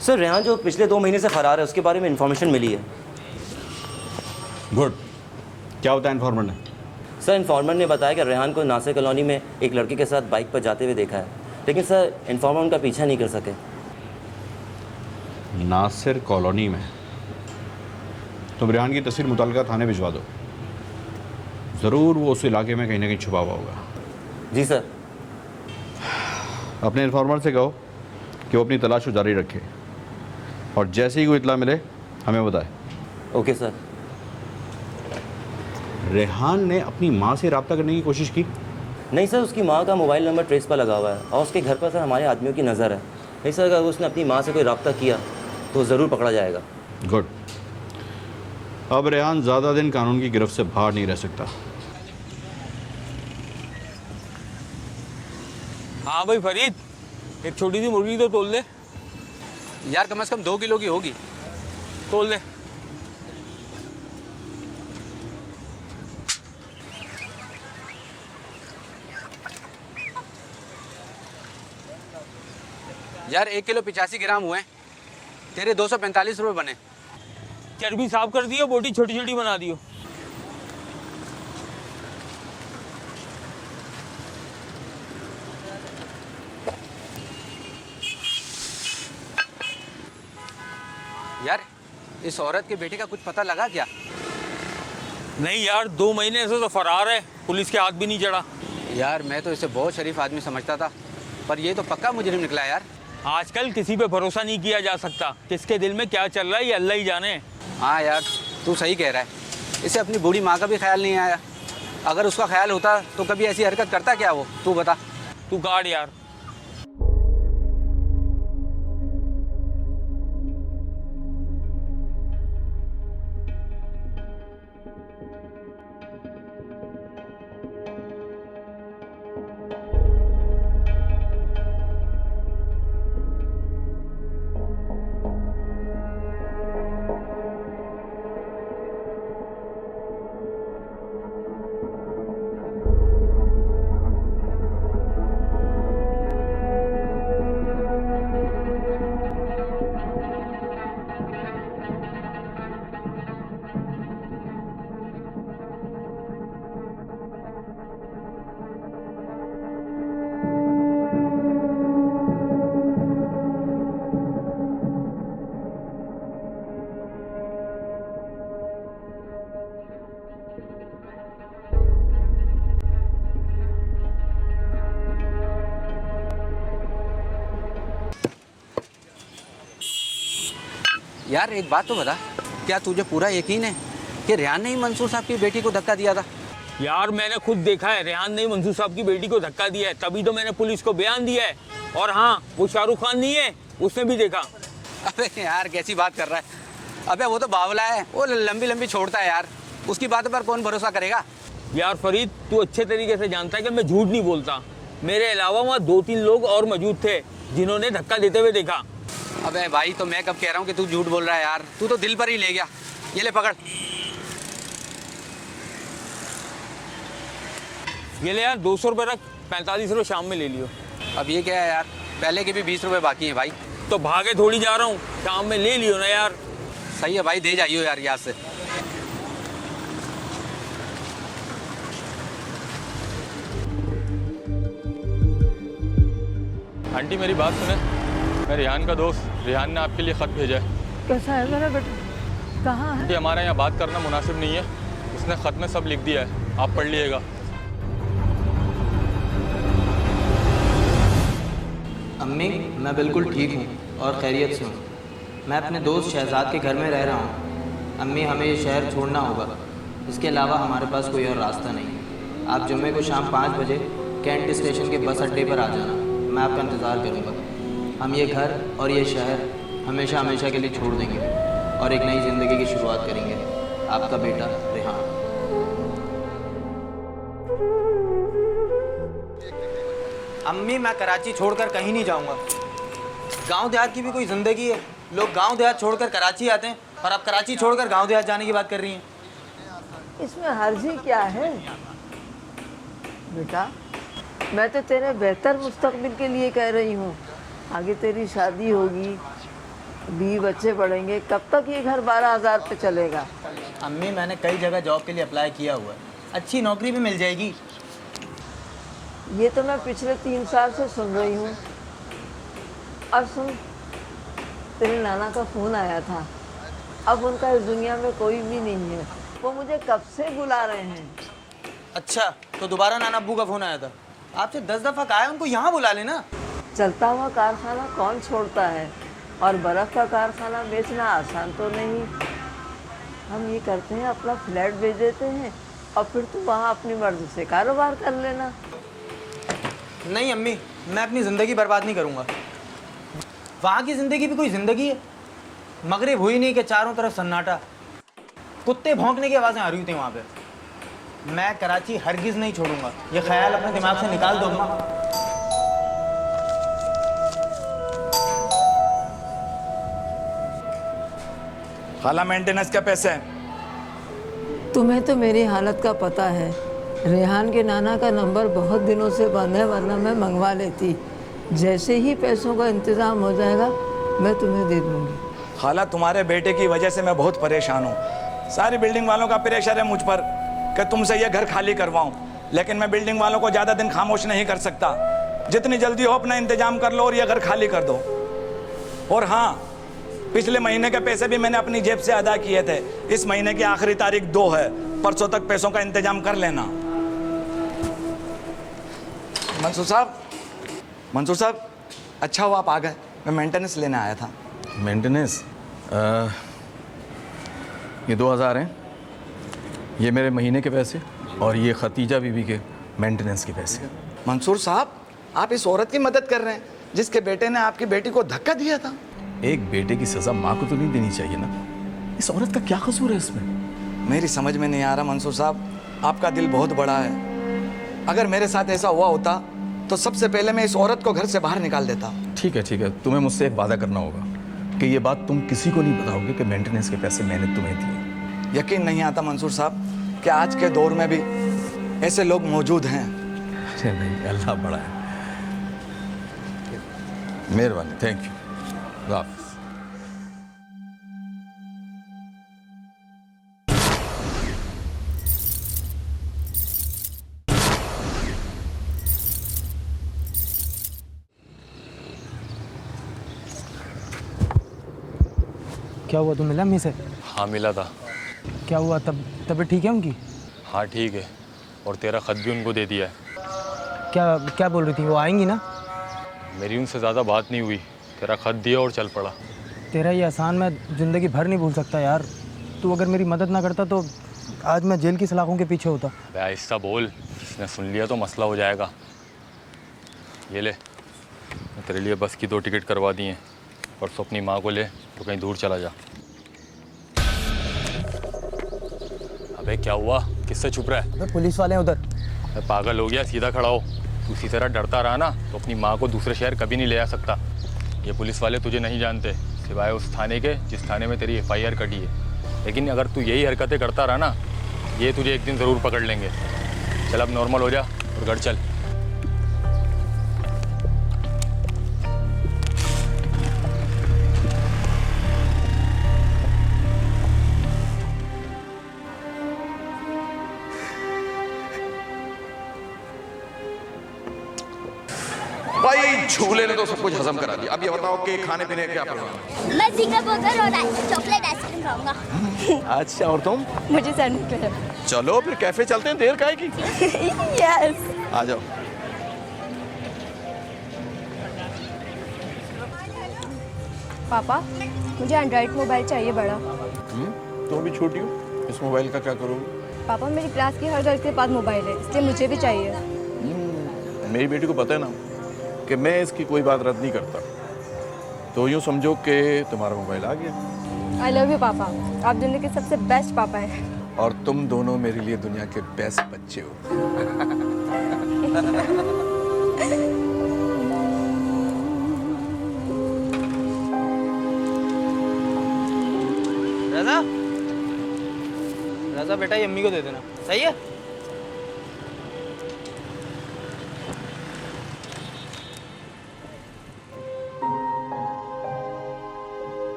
Sir Rehan जो पिछले 2 महीने से फरार है उसके बारे में इंफॉर्मेशन मिली है। गुड। क्या होता है इन्फॉर्मर ने? सर इन्फॉर्मर ने बताया कि रेहान को नासिर कॉलोनी में एक लड़के के साथ बाइक पर जाते हुए देखा है, लेकिन सर इन्फॉर्मर उनका पीछा नहीं कर सके। नासिर कॉलोनी में? तुम रेहान की तस्वीर मुतल्लिका थाने भिजवा दो। ज़रूर वो उस इलाके में कहीं ना कहीं छुपा हुआ होगा। जी सर। अपने इन्फॉर्मर से कहो कि वो अपनी तलाश को जारी रखे और जैसे ही कोई इतला मिले हमें बताए। Okay sir. रेहान ने अपनी माँ से रब्ता करने की कोशिश की? नहीं सर, उसकी माँ का मोबाइल नंबर ट्रेस पर लगा हुआ है और उसके घर पर सर हमारे आदमियों की नज़र है। नहीं सर, अगर उसने अपनी माँ से कोई रब्ता किया तो ज़रूर पकड़ा जाएगा। गुड। अब रेहान ज़्यादा दिन कानून की गिरफ्त से बाहर नहीं रह सकता। हाँ भाई फरीद, एक छोटी सी मुर्गी तो तोल ले यार, कम से कम 2 किलो की होगी। तोल ले। यार 1 किलो 85 ग्राम हुए, तेरे 245 रुपये बने। चर्बी साफ कर दियो, बोटी छोटी छोटी बना दियो। यार इस औरत के बेटे का कुछ पता लगा क्या? नहीं यार, 2 महीने से तो फरार है, पुलिस के हाथ भी नहीं चढ़ा। यार मैं तो इसे बहुत शरीफ आदमी समझता था, पर ये तो पक्का मुजरिम निकला यार। आजकल किसी पे भरोसा नहीं किया जा सकता, किसके दिल में क्या चल रहा है ये अल्लाह ही जाने। हाँ यार, तू सही कह रहा है। इसे अपनी बूढ़ी माँ का भी ख्याल नहीं आया। अगर उसका ख्याल होता तो कभी ऐसी हरकत करता क्या वो? तू बता। तू काट यार। यार एक बात तो बता, क्या तुझे पूरा यकीन है कि रेहान ने ही मंसूर साहब की बेटी को धक्का दिया था? यार मैंने खुद देखा है, रेहान ने मंसूर साहब की बेटी को धक्का दिया है, तभी तो मैंने पुलिस को बयान दिया है। और हाँ, वो शाहरुख खान नहीं है, उसने भी देखा। अबे यार कैसी बात कर रहा है? अबे वो तो बावला है, वो लंबी लंबी छोड़ता है यार, उसकी बातों पर कौन भरोसा करेगा? यार फरीद, तू अच्छे तरीके से जानता है कि मैं झूठ नहीं बोलता। मेरे अलावा वहाँ 2-3 लोग और मौजूद थे जिन्होंने धक्का देते हुए देखा। अबे भाई, तो मैं कब कह रहा हूँ कि तू झूठ बोल रहा है यार? तू तो दिल पर ही ले गया। ये ले पकड़। ये ले यार, 200 रुपये रख, 45 रुपये शाम में ले लियो। अब ये क्या है यार, पहले के भी 20 रुपये बाकी हैं भाई। तो भागे थोड़ी जा रहा हूँ, शाम में ले लियो ना यार। सही है भाई, दे जाइयो यार यहाँ से। आंटी मेरी बात सुने, मैं रेहान का दोस्त, रेहान ने आपके लिए ख़त भेजा है। कैसा है मेरा बेटा? कहाँ है? कि हमारे यहाँ बात करना मुनासिब नहीं है, उसने ख़त में सब लिख दिया है, आप पढ़ लीजिएगा। अम्मी, मैं बिल्कुल ठीक हूँ और खैरियत से हूँ। मैं अपने दोस्त शहजाद के घर में रह रहा हूँ। अम्मी, हमें ये शहर छोड़ना होगा, इसके अलावा हमारे पास कोई और रास्ता नहीं। आप जुम्मे को शाम 5 बजे कैंट स्टेशन के बस अड्डे पर आ जाना, मैं आपका इंतज़ार करूँगा। हम ये घर और ये शहर हमेशा हमेशा के लिए छोड़ देंगे और एक नई ज़िंदगी की शुरुआत करेंगे। आपका बेटा रेहान। अम्मी मैं कराची छोड़कर कहीं नहीं जाऊंगा। गांव देहात की भी कोई ज़िंदगी है। लोग गांव देहात छोड़कर कराची आते हैं और आप कराची छोड़कर गांव देहात जाने की बात कर रही हैं। इसमें हर्जी क्या है बेटा? मैं तो तेरे बेहतर मुस्तकबिल के लिए कह रही हूँ। आगे तेरी शादी होगी, 20 बच्चे पढ़ेंगे, कब तक ये घर 12,000 पे चलेगा? अम्मी मैंने कई जगह जॉब के लिए अप्लाई किया हुआ है, अच्छी नौकरी भी मिल जाएगी। ये तो मैं पिछले 3 साल से सुन रही हूँ। और सुन, तेरे नाना का फ़ोन आया था। अब उनका इस दुनिया में कोई भी नहीं है। वो मुझे कब से बुला रहे हैं। अच्छा, तो दोबारा नाना अब्बू का फ़ोन आया था? आपसे 10 दफ़ा कहा है उनको यहाँ बुला लेना। चलता हुआ कारखाना कौन छोड़ता है, और बर्फ़ का कारखाना बेचना आसान तो नहीं। हम ये करते हैं, अपना फ्लैट बेच देते हैं और फिर तू वहाँ अपनी मर्जी से कारोबार कर लेना। नहीं अम्मी, मैं अपनी ज़िंदगी बर्बाद नहीं करूँगा। वहाँ की ज़िंदगी भी कोई ज़िंदगी है? मगरिब हुई नहीं कि चारों तरफ सन्नाटा, कुत्ते भौंकने की आवाज़ें आ रही थी वहाँ पे। मैं कराची हरगिज़ नहीं छोड़ूंगा, ये ख्याल अपने दिमाग से निकाल दो अम्मा। खाला मेंटेनेंस का पैसा है। तुम्हें तो मेरी हालत का पता है। रेहान के नाना का नंबर बहुत दिनों से बंद है, वरना मैं मंगवा लेती। जैसे ही पैसों का इंतज़ाम हो जाएगा मैं तुम्हें दे दूँगी। खाला तुम्हारे बेटे की वजह से मैं बहुत परेशान हूँ। सारी बिल्डिंग वालों का प्रेशर है मुझ पर कि तुमसे ये घर खाली करवाऊँ, लेकिन मैं बिल्डिंग वालों को ज़्यादा दिन खामोश नहीं कर सकता। जितनी जल्दी हो अपना इंतजाम कर लो और ये घर खाली कर दो। और हाँ, पिछले महीने के पैसे भी मैंने अपनी जेब से अदा किए थे। इस महीने की आखिरी तारीख 2 है, परसों तक पैसों का इंतजाम कर लेना। मंसूर साहब, अच्छा हुआ आप आ गए। मैं मेंटेनेंस लेने आया था। मेंटेनेंस? ये 2,000 हैं, ये मेरे महीने के पैसे, और ये खतीजा बीबी के मेंटेनेंस के पैसे। मंसूर साहब, आप इस औरत की मदद कर रहे हैं जिसके बेटे ने आपकी बेटी को धक्का दिया था। एक बेटे की सज़ा माँ को तो नहीं देनी चाहिए ना? इस औरत का क्या कसूर है इसमें? मेरी समझ में नहीं आ रहा मंसूर साहब, आपका दिल बहुत बड़ा है। अगर मेरे साथ ऐसा हुआ होता तो सबसे पहले मैं इस औरत को घर से बाहर निकाल देता। ठीक है, तुम्हें मुझसे एक वादा करना होगा कि ये बात तुम किसी को नहीं बताओगे कि मेंटेनेंस के पैसे मैंने तुम्हें दिए। यकीन नहीं आता मंसूर साहब कि आज के दौर में भी ऐसे लोग मौजूद हैं। अरे नहीं, अल्लाह बड़ा है। मेहरबानी, थैंक यू। हाफ़िज़। क्या हुआ, तुम मिला अम्मी से? हाँ मिला था। क्या हुआ, तबीयत ठीक है उनकी? हाँ ठीक है, और तेरा ख़त भी उनको दे दिया है। क्या बोल रही थी, वो आएंगी ना? मेरी उनसे ज़्यादा बात नहीं हुई, तेरा ख़त दिया और चल पड़ा। तेरा ये एहसान मैं ज़िंदगी भर नहीं भूल सकता यार। तू अगर मेरी मदद ना करता तो आज मैं जेल की सलाखों के पीछे होता। बे आहिस्ता बोल, इसने सुन लिया तो मसला हो जाएगा। ये ले, तेरे लिए बस की 2 टिकट करवा दी हैं, परसों अपनी माँ को ले तो कहीं दूर चला जा। अबे क्या हुआ, किससे छुप रहा है? पुलिस वाले हैं उधर। मैं पागल हो गया, सीधा खड़ा हो। तू इसी तरह डरता रहा ना तो अपनी माँ को दूसरे शहर कभी नहीं ले आ सकता। ये पुलिस वाले तुझे नहीं जानते सिवाय उस थाने के जिस थाने में तेरी FIR कटी है। लेकिन अगर तू यही हरकतें करता रहा ना, ये तुझे एक दिन ज़रूर पकड़ लेंगे। चल अब नॉर्मल हो जा और घर चल। भाई झूले ने तो सब कुछ हजम करा दिया। अब ये बताओ कि खाने पीने का क्या प्रोग्राम? मैं जिंगर बर्गर और चॉकलेट आइसक्रीम खाऊंगा। अच्छा, और तुम? मुझे सैंडविच चाहिए। चलो फिर कैफे चलते हैं, देर काहे की? यस, आ जाओ। पापा मुझे एंड्रॉइड मोबाइल चाहिए बड़ा। तुम भी छोटी हो, इस मोबाइल का क्या करोगे? पापा मेरी क्लास की हर लड़के के पास मोबाइल है, इसलिए मुझे भी चाहिए। मेरी बेटी को पता है ना कि मैं इसकी कोई बात रद्द नहीं करता, तो यूँ समझो कि तुम्हारा मोबाइल आ गया। आई लव यू पापा, आप दुनिया के सबसे बेस्ट पापा हैं। और तुम दोनों मेरे लिए दुनिया के बेस्ट बच्चे हो। रज़ा, रज़ा बेटा ये अम्मी को दे देना, सही है?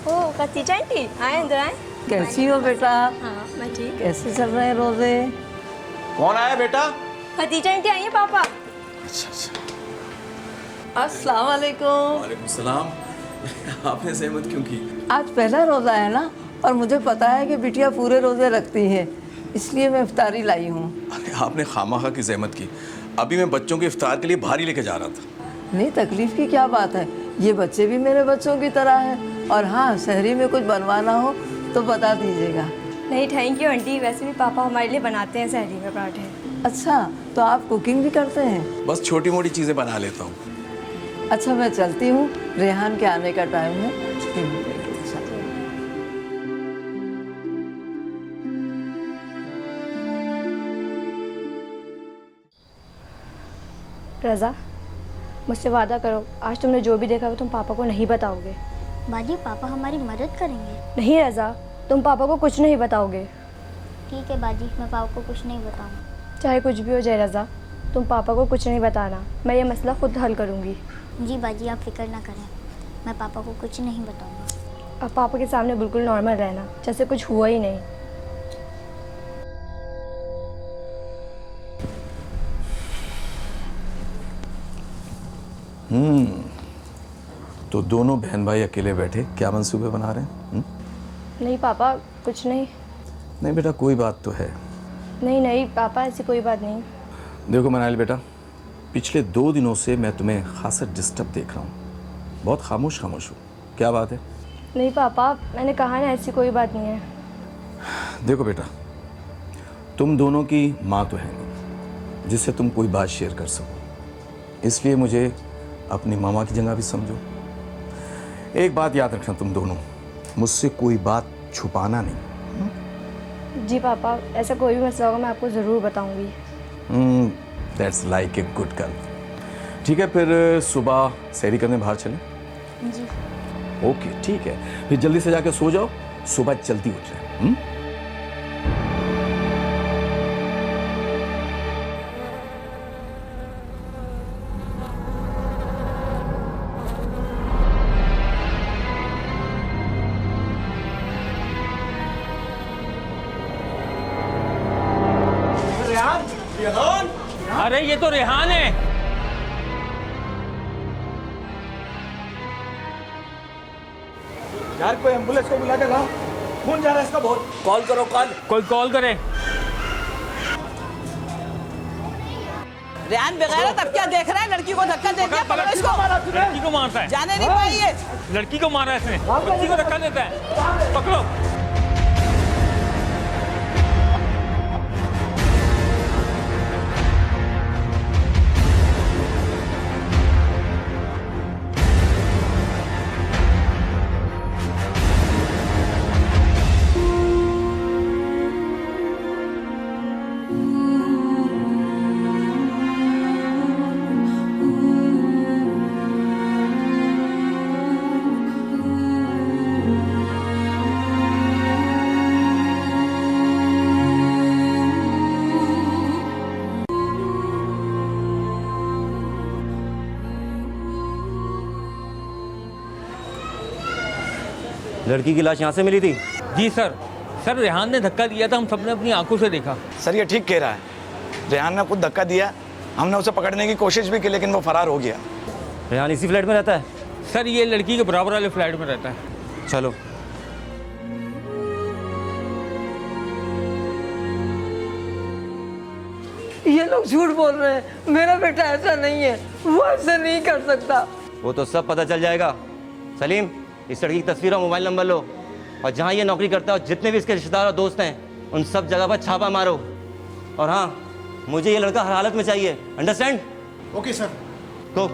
ओ खतीजा आंटी आए अंदर आए। कैसी हो बेटा? हाँ मैं ठीक। कैसे चल रहे हैं रोजे? कौन आया बेटा? खतीजा आंटी आई है पापा। अच्छा अच्छा। अस्सलाम वालेकुम। वालेकुम सलाम। आपने सहमत क्यों की? आज पहला रोज़ा है ना, और मुझे पता है कि बिटिया पूरे रोज़े रखती है, इसलिए मैं इफ्तारी लाई हूँ। अरे आपने खामखा की जहमत की। अभी मैं बच्चों के इफ्तार के लिए भारी लेके जा रहा था। नहीं, तकलीफ की क्या बात है, ये बच्चे भी मेरे बच्चों की तरह हैं। और हाँ, शहरी में कुछ बनवाना हो तो बता दीजिएगा। नहीं थैंक यू आंटी, वैसे भी पापा हमारे लिए बनाते हैं सहरी में पराठे। अच्छा, तो आप कुकिंग भी करते हैं? बस छोटी मोटी चीज़ें बना लेता हूँ। अच्छा, मैं चलती हूँ, रेहान के आने का टाइम है। रज़ा मुझसे वादा करो, आज तुमने जो भी देखा वो तुम पापा को नहीं बताओगे। बाजी पापा हमारी मदद करेंगे। नहीं रज़ा, तुम पापा को कुछ नहीं बताओगे। ठीक है बाजी, मैं पापा को कुछ नहीं बताऊंगा। चाहे कुछ भी हो जाए रज़ा, तुम पापा को कुछ नहीं बताना, मैं ये मसला खुद हल करूँगी। जी बाजी आप फिक्र ना करें, मैं पापा को कुछ नहीं बताऊंगा। अब पापा के सामने बिल्कुल नॉर्मल रहना, जैसे कुछ हुआ ही नहीं। तो दोनों बहन भाई अकेले बैठे क्या मंसूबे बना रहे हैं? नहीं पापा, कुछ नहीं। नहीं बेटा, कोई बात तो है। नहीं नहीं पापा, ऐसी कोई बात नहीं। देखो मनाइल बेटा, पिछले 2 दिनों से मैं तुम्हें खासा डिस्टर्ब देख रहा हूँ। बहुत खामोश खामोश हो, क्या बात है? नहीं पापा, मैंने कहा ना ऐसी कोई बात नहीं है। देखो बेटा, तुम दोनों की माँ तो है नहीं जिससे तुम कोई बात शेयर कर सको, इसलिए मुझे अपनी मामा की जगह भी समझो। एक बात याद रखना, तुम दोनों मुझसे कोई बात छुपाना नहीं। जी पापा, ऐसा कोई भी मसला होगा मैं आपको ज़रूर बताऊंगी। That's like a good girl. ठीक है, फिर सुबह सैरी करने बाहर चलें? जी ओके ठीक है, फिर जल्दी से जाकर सो जाओ, सुबह जल्दी उठ जाए। अरे ये तो रेहान है। यार कोई एम्बुलेंस को बुला के लाओ, खून जा रहा है इसका बहुत। कॉल करो, कोई कॉल करे। रेहान बगैर तब क्या देख रहा है? लड़की को धक्का दे दिया, पकड़ो इसको। लड़की को मारता है, जाने नहीं पाई ये। लड़की को मारा है इसने, बच्ची को धक्का देता है, पकड़ो। लड़की की लाश यहाँ से मिली थी? जी सर, रेहान ने धक्का दिया था, हम सबने अपनी आंखों से देखा। सर ये ठीक कह रहा है, रेहान ने खुद धक्का दिया, हमने उसे पकड़ने की कोशिश भी की लेकिन वो फरार हो गया। रेहान इसी फ्लैट में रहता है? सर ये लड़की के बराबर वाले फ्लैट में रहता है। चलो। ये लोग झूठ बोल रहे हैं, मेरा बेटा ऐसा नहीं है, वो ऐसा नहीं कर सकता। वो तो सब पता चल जाएगा। सलीम, इस लड़की की तस्वीर और मोबाइल नंबर लो, और जहाँ ये नौकरी करता है और जितने भी इसके रिश्तेदार और दोस्त हैं उन सब जगह पर छापा मारो। और हाँ, मुझे ये लड़का हर हालत में चाहिए, understand? Okay sir. Go.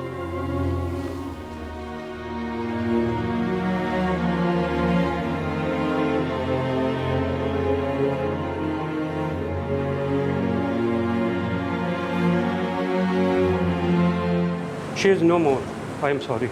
She is no more. I am sorry.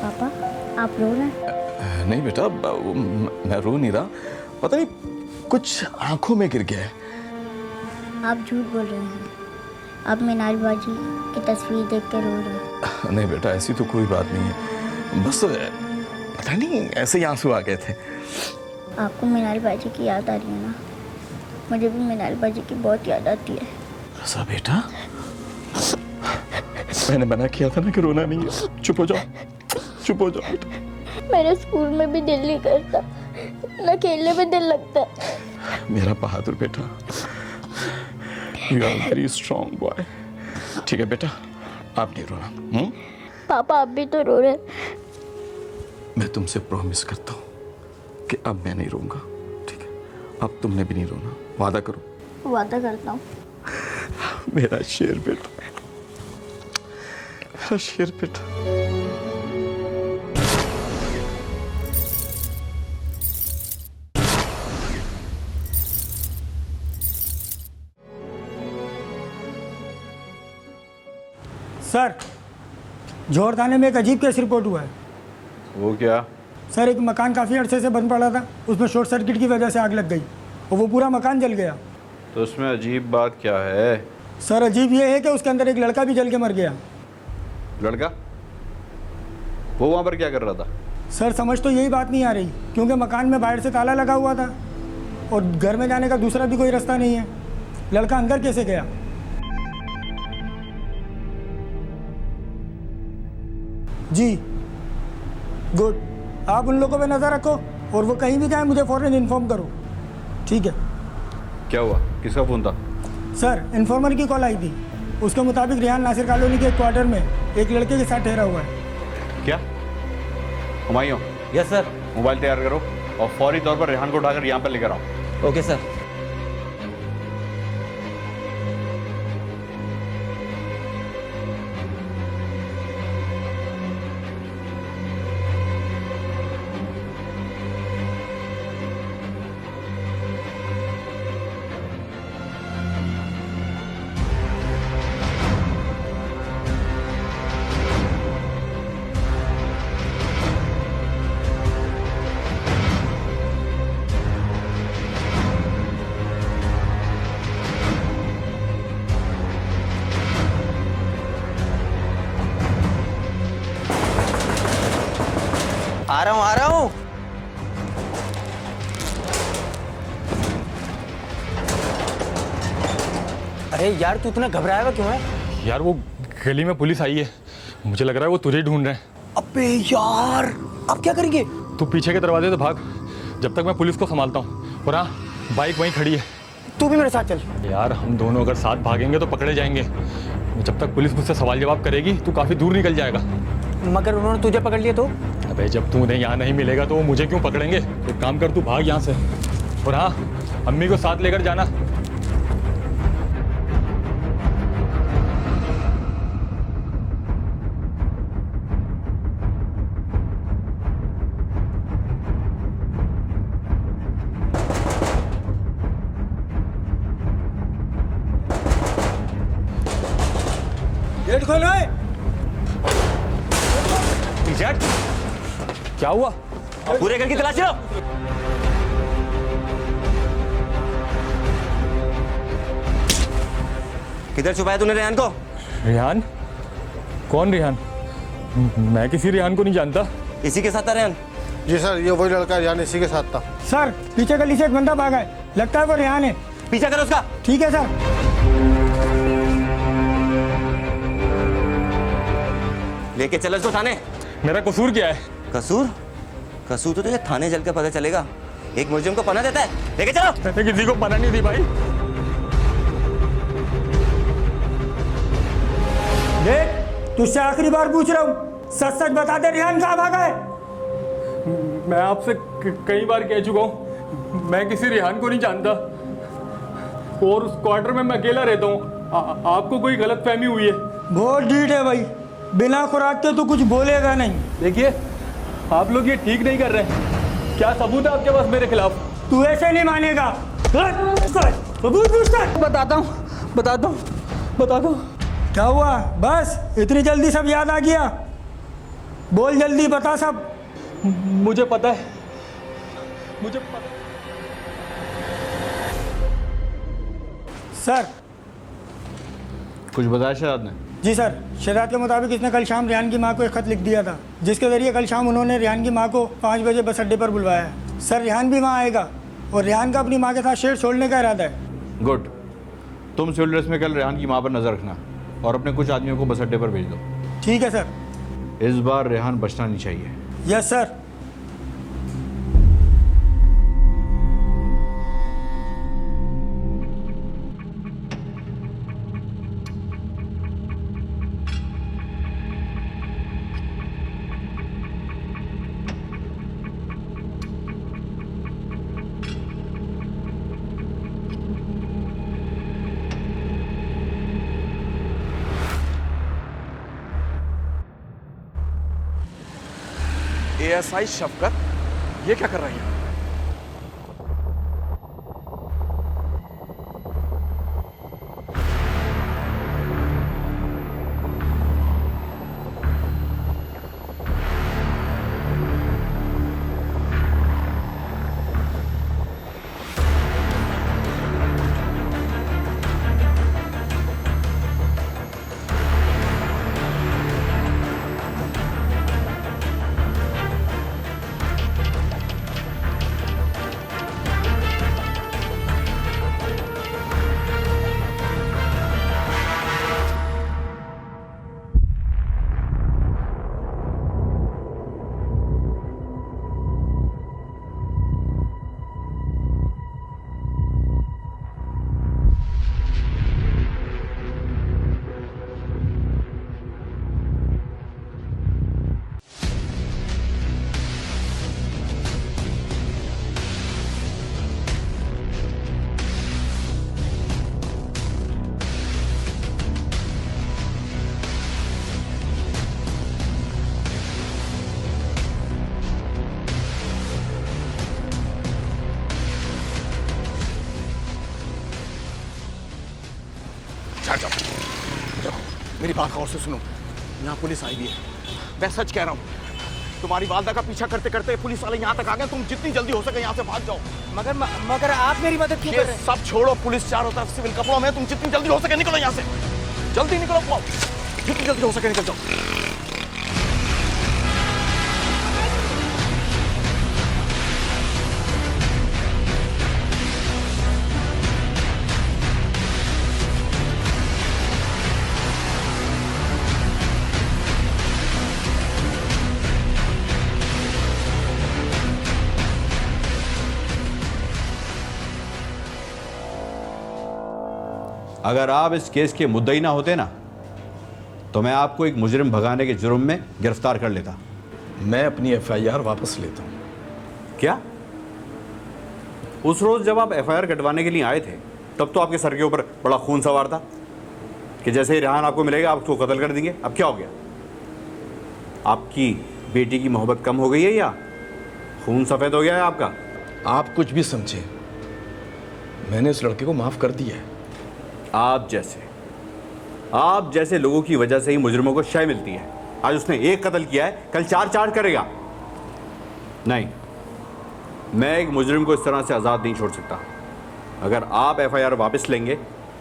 पापा आप रो रहे हैं? नहीं बेटा, मैं रो नहीं रहा, पता नहीं कुछ आंखों में गिर गया है। आप झूठ बोल रहे हैं। आप मीनाल बाजी की तस्वीर देख कर रो रहे हैं। नहीं बेटा, ऐसी तो कोई बात नहीं है, बस पता नहीं ऐसे ही आंसू आ गए थे। आपको मीनाल बाजी की याद आ रही है ना? मुझे भी मीनाल बाजी की बहुत याद आती है। रज़ा बेटा, मैंने मना किया था ना कि रोना नहीं है। चुप हो जाओ, चुप हो जाओ बेटा। मेरे स्कूल में भी दिल नहीं करता, ना खेलने में दिल लगता। मेरा बहादुर बेटा, you are very strong boy. ठीक है बेटा, आप नहीं रोना। पापा आप भी तो रो रहे। मैं तुमसे प्रॉमिस करता हूँ कि अब मैं नहीं रोऊंगा, ठीक है? अब तुमने भी नहीं रोना, वादा करो। वादा करता हूँ। मेरा शेर बेटा, मेरा शेर बेटा। सर, जौहर थाने में एक अजीब केस रिपोर्ट हुआ है। वो क्या? सर, एक मकान काफ़ी अरसे से बंद पड़ा था, उसमें शॉर्ट सर्किट की वजह से आग लग गई और वो पूरा मकान जल गया। तो उसमें अजीब बात क्या है? सर, अजीब ये है कि उसके अंदर एक लड़का भी जल के मर गया। लड़का? वो वहाँ पर क्या कर रहा था? सर, समझ तो यही बात नहीं आ रही, क्योंकि मकान में बाहर से ताला लगा हुआ था और घर में जाने का दूसरा भी कोई रास्ता नहीं है। लड़का अंदर कैसे गया? जी गुड, आप उन लोगों पे नज़र रखो और वो कहीं भी जाए मुझे फ़ौरन इन्फॉर्म करो, ठीक है? क्या हुआ? किसका फ़ोन था? सर, इन्फॉर्मर की कॉल आई थी। उसके मुताबिक रेहान नासिर कॉलोनी के एक क्वार्टर में एक लड़के के साथ ठहरा हुआ है। क्या? हुमायूं? Yes sir. मोबाइल तैयार करो और फौरी तौर पर रेहान को उठाकर यहाँ पर लेकर आओ। Okay sir. आ रहा हूँ। अरे यार, तू इतना घबराया हुआ क्यों है? यार वो गली में पुलिस आई है, मुझे लग रहा है वो तुझे ढूंढ रहे हैं। अबे यार, अब क्या करेंगे? तू पीछे के दरवाजे से भाग, जब तक मैं पुलिस को संभालता हूँ। और हाँ, बाइक वहीं खड़ी है। तू भी मेरे साथ चल। यार हम दोनों अगर साथ भागेंगे तो पकड़े जाएंगे। जब तक पुलिस मुझसे सवाल जवाब करेगी तू काफ़ी दूर निकल जाएगा। मगर उन्होंने तुझे पकड़ लिया तो? अबे जब तू उन्हें यहाँ नहीं मिलेगा तो वो मुझे क्यों पकड़ेंगे? एक काम कर, तू भाग यहाँ से। और हाँ, अम्मी को साथ लेकर जाना। गेट खोलो। क्या हुआ? पूरे घर की तलाशी लो। किधर छुपाया तूने रेहान को? रेहान? कौन रेहान? मैं किसी रेहान को नहीं जानता। इसी के साथ था रेहान? जी सर, ये वही लड़का रेहान इसी के साथ था। सर, पीछे गली से एक बंदा भागा है, लगता है वो रेहान है। पीछा करो उसका। ठीक है सर। लेके चलो इसको थाने। मेरा कसूर क्या है? कसूर? कसूर तो तुझे थाने चल के पता चलेगा। एक मुजरिम को पनाह देता है, लेके चलो। मैंने किसी को पनाह नहीं दी भाई। देख, तुझसे आखिरी बार पूछ रहा हूँ, सच सच बता दे, रेहान कहाँ भागा है? मैं आपसे कई बार कह चुका हूँ, मैं किसी रेहान को नहीं जानता और उस क्वार्टर में मैं अकेला रहता हूँ। आपको कोई गलतफहमी हुई है। बहुत ढीठ है भाई, बिना खुराक के तो कुछ बोलेगा नहीं। देखिए, आप लोग ये ठीक नहीं कर रहे हैं। क्या सबूत है आपके पास मेरे खिलाफ? तू ऐसे नहीं मानेगा। सबूत पूछता है। बताता हूँ। क्या हुआ? बस इतनी जल्दी सब याद आ गया? बोल जल्दी, बता सब। मुझे पता है, मुझे पता। सर। कुछ बताया शहजाद ने? जी सर, शहजाद के मुताबिक इसने कल शाम रेहान की मां को एक खत लिख दिया था, जिसके जरिए कल शाम उन्होंने रेहान की मां को 5 बजे बस अड्डे पर बुलवाया है। सर, रेहान भी वहाँ आएगा और रेहान का अपनी मां के साथ शहर छोड़ने का इरादा है। गुड। तुम सिविल ड्रेस में कल रेहान की मां पर नजर रखना और अपने कुछ आदमियों को बस अड्डे पर भेज दो। ठीक है सर। इस बार रेहान बचना नहीं चाहिए। Yes sir. एएसआई शफकत, ये क्या कर रही है? जाओ, मेरी बात गौर से सुनो। यहाँ पुलिस आई हुई है, मैं सच कह रहा हूँ। तुम्हारी वालदा का पीछा करते करते पुलिस वाले यहाँ तक आ गए। तुम जितनी जल्दी हो सके यहाँ से भाग जाओ। मगर आप मेरी मदद क्यों कर रहे हैं? सब छोड़ो, पुलिस चारों तरफ सिविल कपड़ों में। तुम जितनी जल्दी हो सके निकलो यहाँ से। जल्दी निकलो, जितनी जल्दी हो सके निकल जाओ। अगर आप इस केस के मुद्दई ना होते ना, तो मैं आपको एक मुजरिम भगाने के जुर्म में गिरफ्तार कर लेता। मैं अपनी एफआईआर वापस लेता हूँ। क्या? उस रोज जब आप एफआईआर कटवाने के लिए आए थे, तब तो आपके सर के ऊपर बड़ा खून सवार था कि जैसे ही रेहान आपको मिलेगा आप उसको कत्ल कर देंगे। अब क्या हो गया? आपकी बेटी की मोहब्बत कम हो गई है या खून सफ़ेद हो गया है आपका? आप कुछ भी समझे, मैंने उस लड़के को माफ़ कर दिया है। आप जैसे लोगों की वजह से ही मुजरिमों को शय मिलती है। आज उसने एक कत्ल किया है, कल 4 चार्ज करेगा। नहीं, मैं एक मुजरिम को इस तरह से आज़ाद नहीं छोड़ सकता। अगर आप एफआईआर वापस लेंगे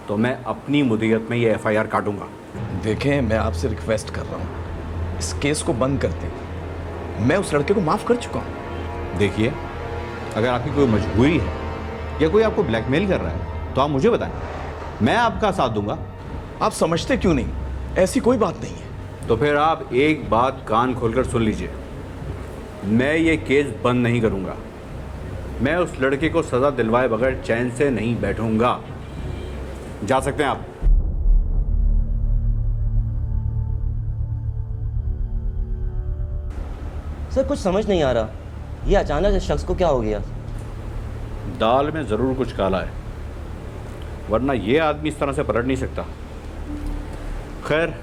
तो मैं अपनी मुद्दत में ये एफआईआर काटूंगा। देखें, मैं आपसे रिक्वेस्ट कर रहा हूँ, इस केस को बंद कर दें। मैं उस लड़के को माफ़ कर चुका हूँ। देखिए, अगर आपकी कोई मजबूरी है या कोई आपको ब्लैकमेल कर रहा है तो आप मुझे बताएं, मैं आपका साथ दूंगा। आप समझते क्यों नहीं? ऐसी कोई बात नहीं है। तो फिर आप एक बात कान खोलकर सुन लीजिए, मैं ये केस बंद नहीं करूंगा। मैं उस लड़के को सज़ा दिलवाए बगैर चैन से नहीं बैठूंगा। जा सकते हैं आप। सर कुछ समझ नहीं आ रहा, ये अचानक इस शख्स को क्या हो गया? दाल में ज़रूर कुछ काला है, वरना ये आदमी इस तरह से पलट नहीं सकता। खैर,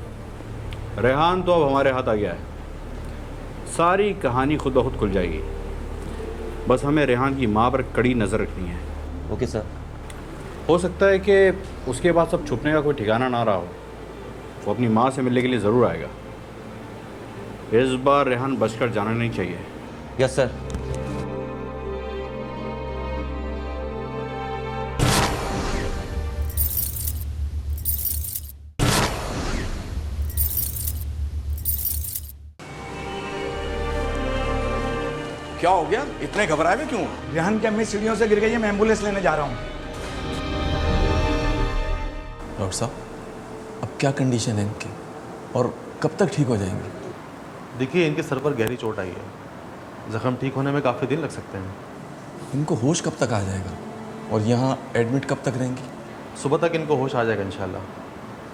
रेहान तो अब हमारे हाथ आ गया है, सारी कहानी खुद ब खुद खुल जाएगी। बस हमें रेहान की माँ पर कड़ी नज़र रखनी है। Okay sir. हो सकता है कि उसके बाद सब छुपने का कोई ठिकाना ना रहा हो, वो अपनी माँ से मिलने के लिए ज़रूर आएगा। इस बार रेहान बचकर जाना नहीं चाहिए। Yes sir. क्या हो गया, इतने घबराए हुए क्यों? रेहान की अम्मी सीढ़ियों से गिर गई है, मैं एम्बुलेंस लेने जा रहा हूँ। डॉक्टर साहब, अब क्या कंडीशन है इनकी और कब तक ठीक हो जाएंगी? देखिए, इनके सर पर गहरी चोट आई है, जख्म ठीक होने में काफ़ी दिन लग सकते हैं। इनको होश कब तक आ जाएगा और यहाँ एडमिट कब तक रहेंगी? सुबह तक इनको होश आ जाएगा इंशाल्लाह,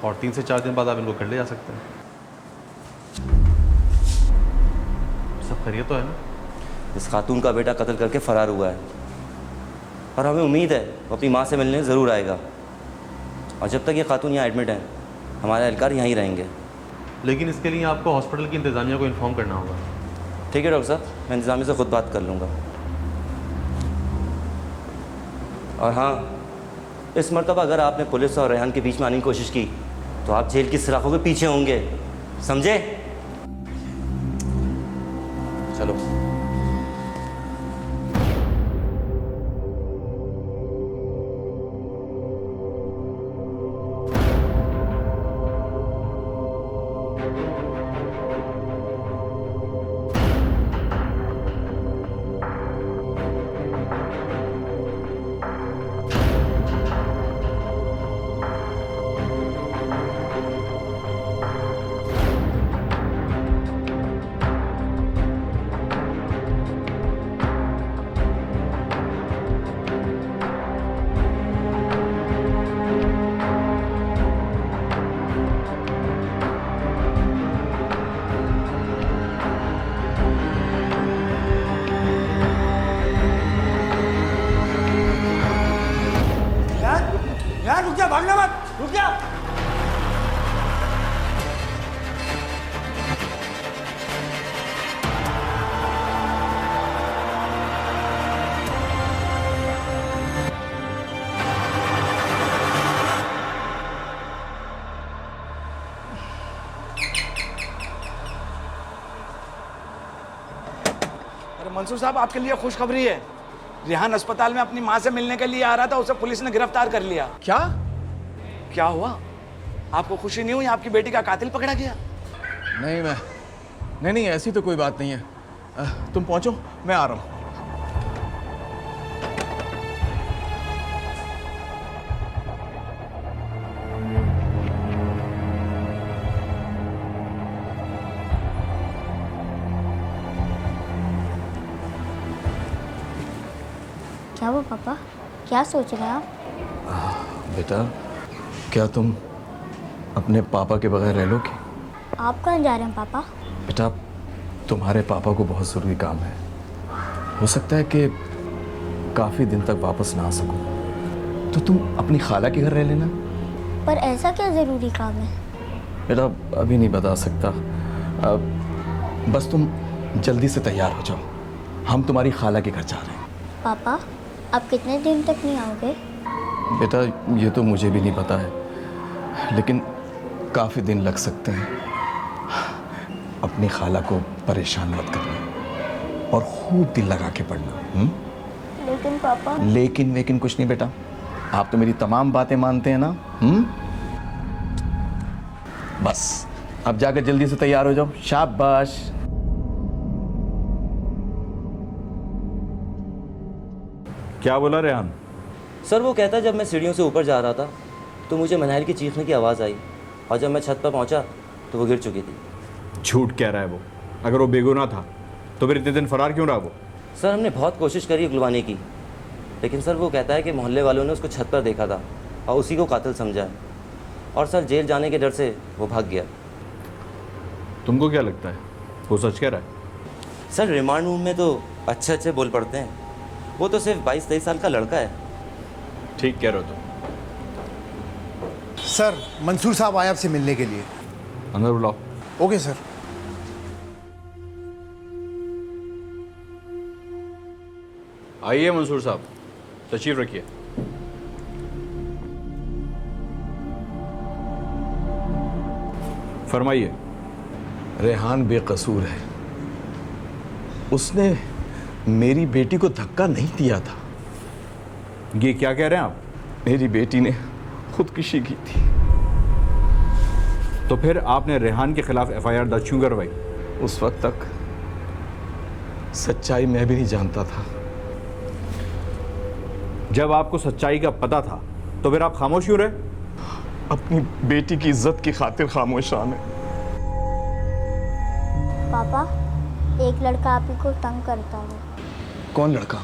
और 3 से 4 दिन बाद आप इनको घर ले जा सकते हैं। सब खैरियत तो है ना? इस खातून का बेटा कत्ल करके फरार हुआ है और हमें उम्मीद है वो अपनी माँ से मिलने ज़रूर आएगा, और जब तक ये खातून यहाँ एडमिट है हमारे एहलकार यहीं रहेंगे। लेकिन इसके लिए आपको हॉस्पिटल की इंतज़ामिया को इन्फॉर्म करना होगा। ठीक है डॉक्टर साहब, मैं इंतज़ामिया से खुद बात कर लूँगा। और हाँ, इस मरतबा अगर आपने पुलिस और रेहान के बीच में आने की कोशिश की तो आप जेल की सलाखों के पीछे होंगे, समझे? चलो। यार रुक जा, भागना मत, रुक जा। अरे मंसूर साहब, आपके लिए खुशखबरी है। रेहान अस्पताल में अपनी माँ से मिलने के लिए आ रहा था, उसे पुलिस ने गिरफ्तार कर लिया। क्या? क्या हुआ? आपको खुशी नहीं हुई? आपकी बेटी का कातिल पकड़ा गया? नहीं, ऐसी तो कोई बात नहीं है। तुम पहुंचो, मैं आ रहा हूं। क्या वो पापा, क्या सोच रहे हैं आप? बेटा, क्या तुम अपने पापा के बगैर रह लोगे? आप कहाँ जा रहे हैं पापा? बेटा, तुम्हारे पापा को बहुत ज़रूरी काम है, हो सकता है कि काफ़ी दिन तक वापस ना आ सकूं, तो तुम अपनी खाला के घर रह लेना। पर ऐसा क्या ज़रूरी काम है? बेटा, अभी नहीं बता सकता, बस तुम जल्दी से तैयार हो जाओ, हम तुम्हारी खाला के घर जा रहे हैं। पापा, आप कितने दिन तक नहीं आओगे? बेटा, ये तो मुझे भी नहीं पता है, लेकिन काफ़ी दिन लग सकते हैं। अपनी खाला को परेशान मत करना और खूब दिल लगा के पढ़ना। लेकिन पापा। लेकिन कुछ नहीं बेटा, आप तो मेरी तमाम बातें मानते हैं ना। बस अब जाकर जल्दी से तैयार हो जाओ, शाबाश। क्या बोला रेहान? सर वो कहता है जब मैं सीढ़ियों से ऊपर जा रहा था तो मुझे मनाहिल की चीखने की आवाज़ आई, और जब मैं छत पर पहुंचा तो वो गिर चुकी थी। झूठ कह रहा है वो। अगर वो बेगुनाह था तो फिर इतने दिन फरार क्यों रहा वो? सर हमने बहुत कोशिश करी उगलवाने की, लेकिन सर वो कहता है कि मोहल्ले वालों ने उसको छत पर देखा था और उसी को कातिल समझा है, और सर जेल जाने के डर से वो भाग गया। तुमको क्या लगता है वो सच कह रहा है? सर रिमांड रूम में तो अच्छे अच्छे बोल पड़ते हैं, वो तो सिर्फ 22-23 साल का लड़का है। ठीक कह रहे हो तुम। सर मंसूर साहब आए आपसे मिलने के लिए। अंदर बुलाओ। Okay sir. आइए मंसूर साहब, तशरीफ रखिए। फरमाइए। रेहान बेकसूर है, उसने मेरी बेटी को धक्का नहीं दिया था। ये क्या कह रहे हैं आप? मेरी बेटी ने खुदकुशी की थी। तो फिर आपने रेहान के खिलाफ एफआईआर दर्ज क्यों करवाई? उस वक्त तक सच्चाई मैं भी नहीं जानता था। जब आपको सच्चाई का पता था तो फिर आप खामोश क्यों रहे? अपनी बेटी की इज्जत की खातिर खामोश रहा मैं। पापा, एक लड़का आप ही को तंग करता है। कौन लड़का?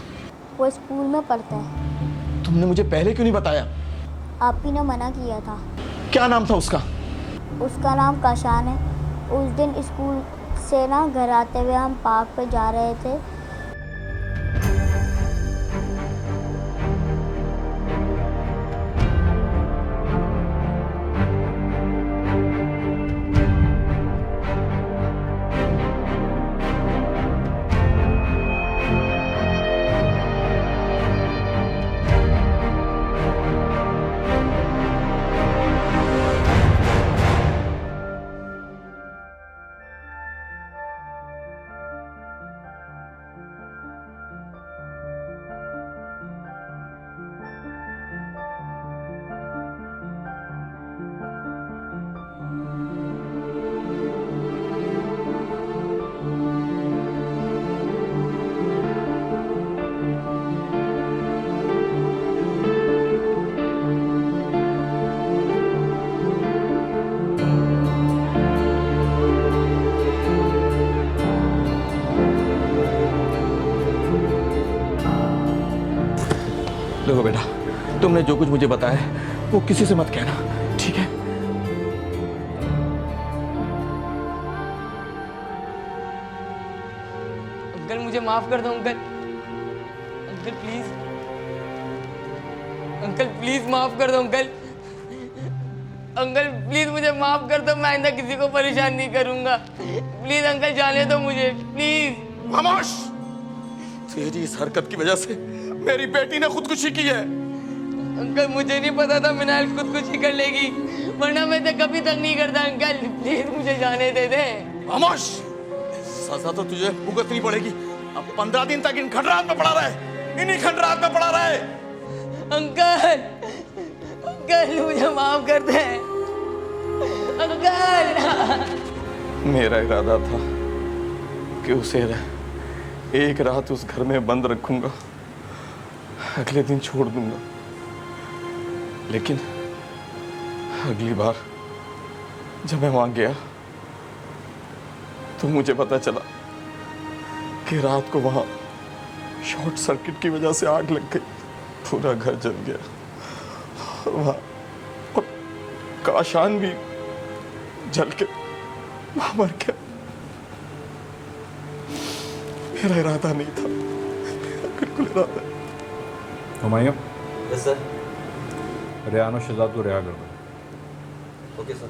वो स्कूल में पढ़ता है। तुमने मुझे पहले क्यों नहीं बताया? आप ही ने मना किया था। क्या नाम था उसका? उसका नाम काशान है। उस दिन स्कूल से ना घर आते हुए हम पार्क पे जा रहे थे। देखो बेटा, तुमने जो कुछ मुझे बताया है वो किसी से मत कहना, ठीक है? अंकल मुझे माफ कर दो uncle. Uncle please, uncle please माफ कर दो अंकल। अंकल प्लीज मुझे माफ कर दो, मैं आइंदा किसी को परेशान नहीं करूंगा। प्लीज अंकल जाने दो मुझे, प्लीज। खामोश! तेरी इस हरकत की वजह से मेरी बेटी ने खुदकुशी की है। अंकल मुझे नहीं पता था मिनाल खुदकुशी कर लेगी, वरना मैं तो कभी तक नहीं करता। अंकल प्लीज मुझे जाने दे दे। खामोश! सजा तो तुझे भुगतनी पड़ेगी। अब 15 दिन तक इन खंडरात में पड़ा रहे, इन्हीं खंडरात में पड़ा रहे। अंकल, अंकल मुझे माफ कर दे अंकल। मेरा इरादा था कि उसे एक रात उस घर में बंद रखूंगा, अगले दिन छोड़ दूंगा। लेकिन अगली बार जब मैं वहां गया तो मुझे पता चला कि रात को वहां शॉर्ट सर्किट की वजह से आग लग गई, पूरा घर जल गया। और काशान भी जल के वहां मर गया। मेरा इरादा नहीं था, बिल्कुल इरादा। Humayun, yes sir. रेहान और शहजाद को रिहा कर दो। Okay sir.